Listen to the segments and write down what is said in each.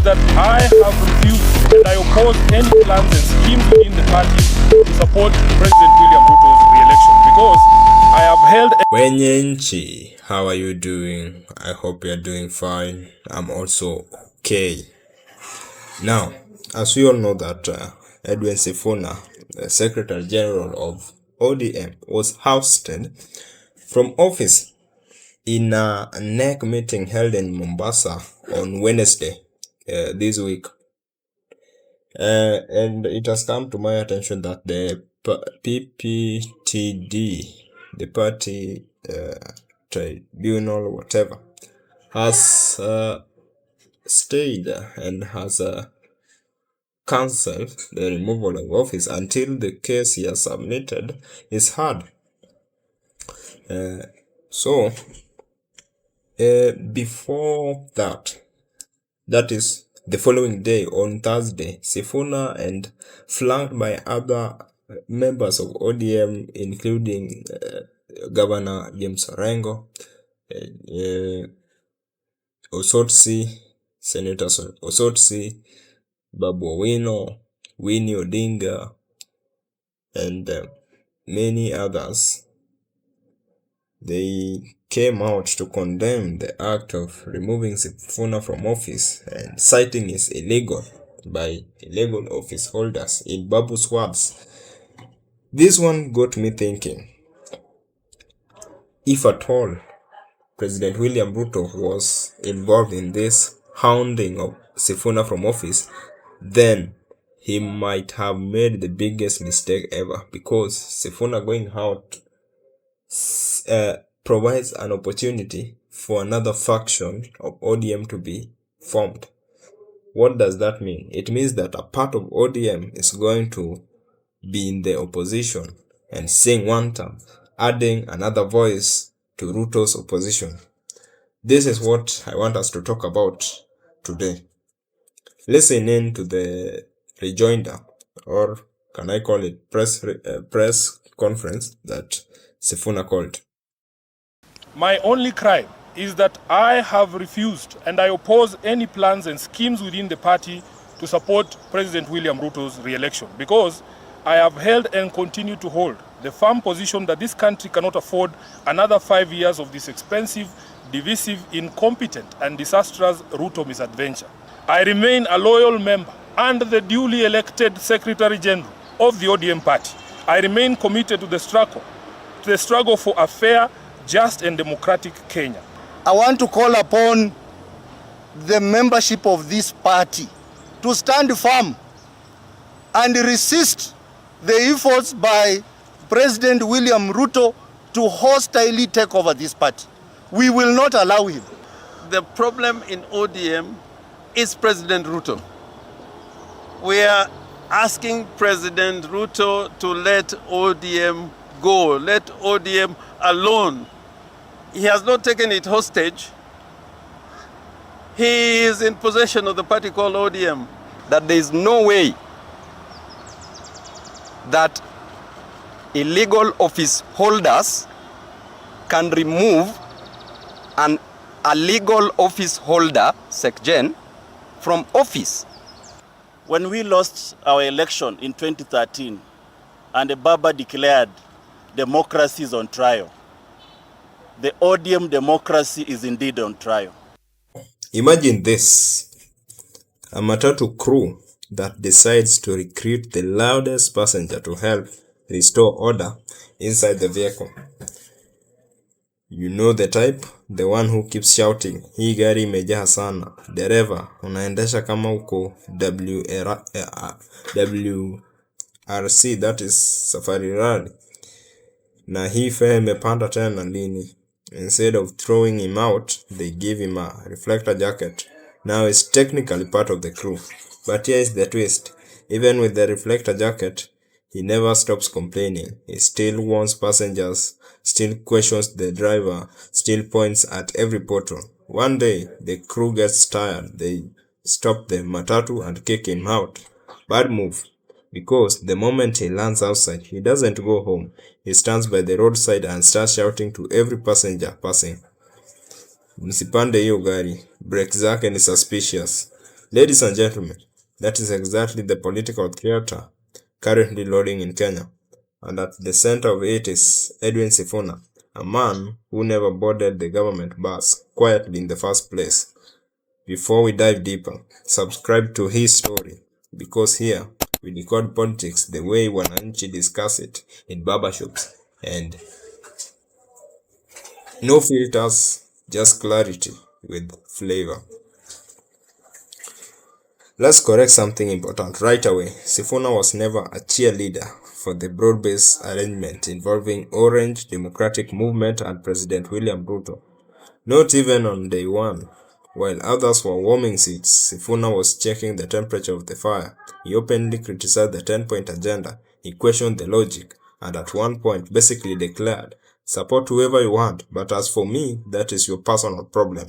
that I have refused and I oppose any plans and schemes within the party to support President William Ruto's re-election because I have held... Wenye nchi, how are you doing? I hope you're doing fine. I'm also okay. Now, as we all know that Edwin Sifuna, the Secretary General of ODM, was ousted from office in a NEC meeting held in Mombasa on Wednesday this week. And it has come to my attention that the PPTD, the party tribunal, whatever, has stayed and has cancelled the removal of office until the case he has submitted is heard. So, before that is the following day, on Thursday, Sifuna, and flanked by other members of ODM, including Governor James Orengo, Osotsi, Senator Osotsi, Babu Owino, Winnie Odinga, and many others, they came out to condemn the act of removing Sifuna from office and citing is illegal by illegal office holders. In Babu's words, this one got me thinking, if at all President William Ruto was involved in this hounding of Sifuna from office, then he might have made the biggest mistake ever, because Sifuna going out provides an opportunity for another faction of ODM to be formed. What does that mean? It means that a part of ODM is going to be in the opposition and sing one term, adding another voice to Ruto's opposition. This is what I want us to talk about today. Listen in to the rejoinder, or can I call it press conference that Sifuna called. My only crime is that I have refused and I oppose any plans and schemes within the party to support President William Ruto's re-election because I have held and continue to hold the firm position that this country cannot afford another 5 years of this expensive, divisive, incompetent and disastrous Ruto misadventure. I remain a loyal member and the duly elected Secretary General of the ODM party. I remain committed to the struggle for a fair, just and democratic Kenya. I want to call upon the membership of this party to stand firm and resist the efforts by President William Ruto to hostilely take over this party. We will not allow him. The problem in ODM is President Ruto. We are asking President Ruto to let ODM go, let ODM alone. He has not taken it hostage. He is in possession of the party called ODM. That there is no way that illegal office holders can remove a legal office holder, SecGen, from office. When we lost our election in 2013 and the Baba declared democracy is on trial, the ODM democracy is indeed on trial. Imagine this, a matatu crew that decides to recruit the loudest passenger to help restore order inside the vehicle. You know the type, the one who keeps shouting, hii gari imejaha sana, dereva, unaendesha kama uko WRC, that is Safari Rally. Na hii fare imepanda tena lini. Instead of throwing him out, they give him a reflector jacket. Now he's technically part of the crew. But here is the twist. Even with the reflector jacket, he never stops complaining. He still warns passengers, still questions the driver, still points at every portal. One day, the crew gets tired. They stop the matatu and kick him out. Bad move. Because the moment he lands outside, he doesn't go home. He stands by the roadside and starts shouting to every passenger passing, msipande hiyo gari, brake zake ni suspicious, Ladies and gentlemen, that is exactly the political theater currently loading in Kenya. And at the center of it is Edwin Sifuna, a man who never boarded the government bus quietly in the first place. Before we dive deeper, subscribe to HiiStory, because here we decode politics the way wananchi discuss it in barbershops, and no filters, just clarity with flavor. Let's correct something important right away. Sifuna was never a cheerleader for the broad-based arrangement involving Orange Democratic Movement and President William Ruto. Not even on day one. While others were warming seats, Sifuna was checking the temperature of the fire. He openly criticized the 10-point agenda. He questioned the logic, and at one point basically declared, "Support whoever you want, but as for me, that is your personal problem."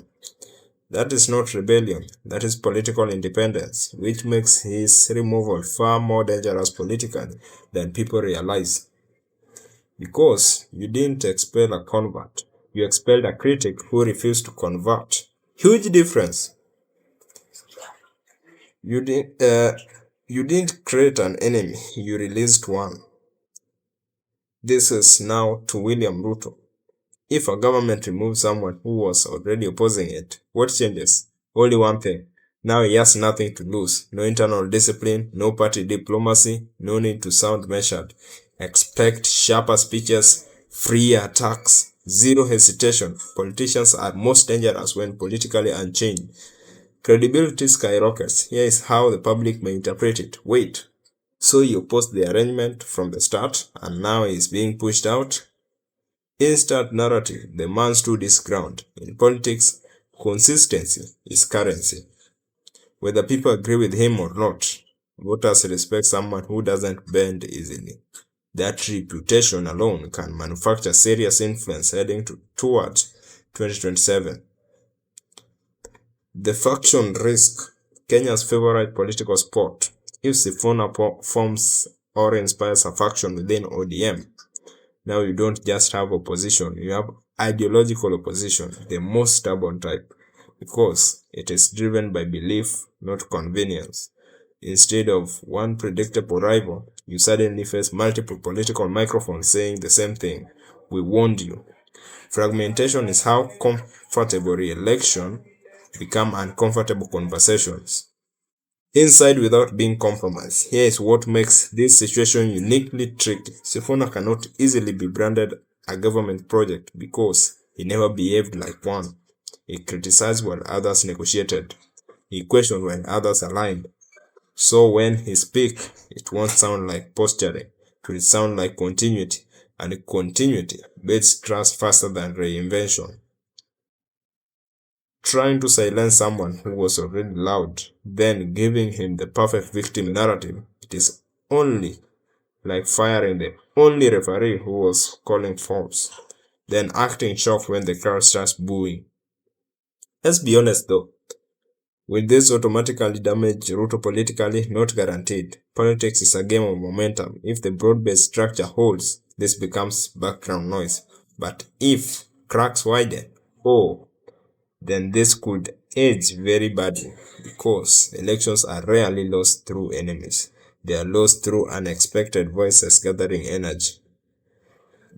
That is not rebellion, that is political independence, which makes his removal far more dangerous politically than people realize. Because you didn't expel a convert, you expelled a critic who refused to convert. Huge difference. You didn't create an enemy, you released one. This is now to William Ruto. If a government removes someone who was already opposing it, what changes? Only one thing. Now he has nothing to lose. No internal discipline, no party diplomacy, no need to sound measured. Expect sharper speeches, free attacks, zero hesitation. Politicians are most dangerous when politically unchained. Credibility skyrockets. Here is how the public may interpret it. Wait, so you opposed the arrangement from the start and now he is being pushed out? Instant narrative. The man stood his ground. In politics, consistency is currency. Whether people agree with him or not, voters respect someone who doesn't bend easily. That reputation alone can manufacture serious influence heading towards 2027. The faction risk, Kenya's favorite political sport. If Sifuna forms or inspires a faction within ODM, now you don't just have opposition, you have ideological opposition, the most stubborn type, because it is driven by belief, not convenience. Instead of one predictable rival, you suddenly face multiple political microphones saying the same thing. We warned you. Fragmentation is how comfortable re-election become uncomfortable conversations. Inside without being compromised. Here is what makes this situation uniquely tricky. Sifuna cannot easily be branded a government project because he never behaved like one. He criticized when others negotiated. He questioned when others aligned. So when he speaks, it won't sound like posturing. It will sound like continuity. And continuity builds trust faster than reinvention. Trying to silence someone who was already loud, then giving him the perfect victim narrative, it is only like firing the only referee who was calling fouls, then acting shocked when the crowd starts booing. Let's be honest though, will this automatically damage Ruto politically? Not guaranteed. Politics is a game of momentum. If the broad-based structure holds, this becomes background noise. But if cracks widen, then this could age very badly, because elections are rarely lost through enemies. They are lost through unexpected voices gathering energy.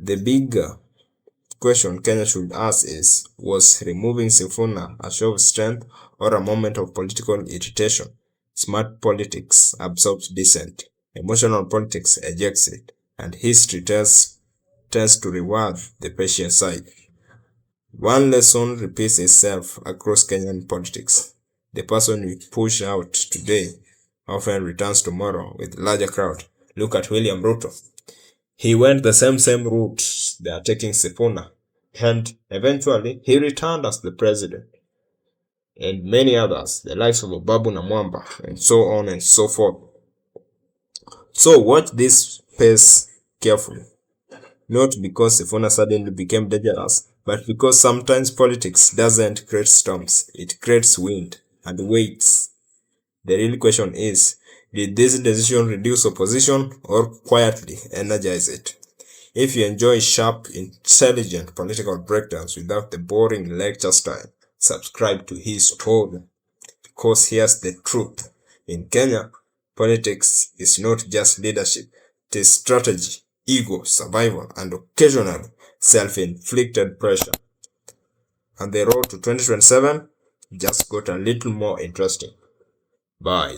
The bigger question Kenya should ask is, was removing Sifuna a show of strength or a moment of political irritation? Smart politics absorbs dissent. Emotional politics ejects it. And history tends to reward the patient side. One lesson repeats itself across Kenyan politics. The person we push out today often returns tomorrow with larger crowd. Look at William Ruto. He went the same route they are taking Sifuna, and eventually he returned as the president. And many others, the likes of Babu Namwamba, and so on and so forth. So watch this space carefully. Not because Sifuna suddenly became dangerous, but because sometimes politics doesn't create storms, it creates wind and waits. The real question is, did this decision reduce opposition or quietly energize it? If you enjoy sharp, intelligent political breakdowns without the boring lecture style, subscribe to HiiStory. because here's the truth. In Kenya, politics is not just leadership. It is strategy, ego, survival, and occasionally self-inflicted pressure. And the road to 2027 just got a little more interesting. Bye.